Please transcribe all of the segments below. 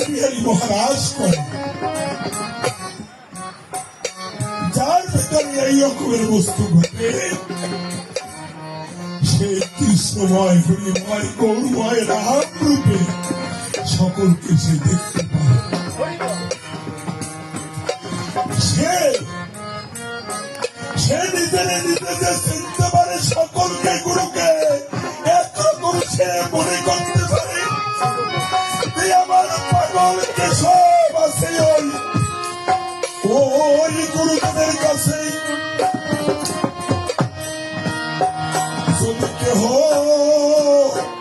বিহারী মহারাজ করে, যার ভেতরে এই রকমের বস্তু ঘটে, সে কৃষ্ণময় হরিময় গৌরময় রাম রূপে সকলকে সে দেখতে পায়। সে নিজের নিজেকে চিনতে পারে, সকলকে গুরুকে একরকম সে মনে করতে পারে। আমার পাগলকে সব আছে ওই গুরুদের কাছে। যদি কেহ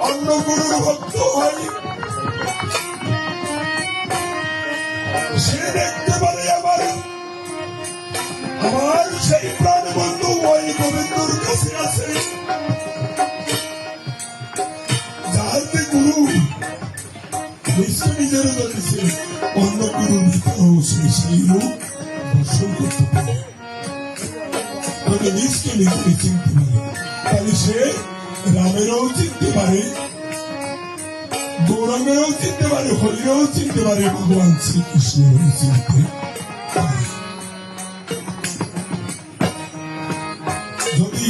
অন্য গুরুর ভক্ত হয়, সে দেখতে পারে আমার সেই প্রাণ বন্ধু ওই গোবিন্দর কাছে আছে। যাহাতে গুরু নিশ্চয় নিজের বলেছে, অন্য গুরুর ভিতরেও সে সেই রূপ দর্শন করতে পারে, তবে নিজকে নিজে চিনতে পারে। তাহলে সে রামেরও চিনতে পারে, গৌরাঙ্গেরও চিনতে পারে, হরিও চিনতে পারে, ভগবান শ্রীকৃষ্ণেরও চিনতে পারে। যদি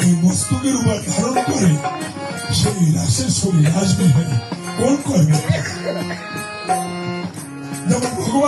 এই মস্তকের উপর ধারণ করে সেই রাসের শরীর আসবে, কোন করবে? যেমন ভগবান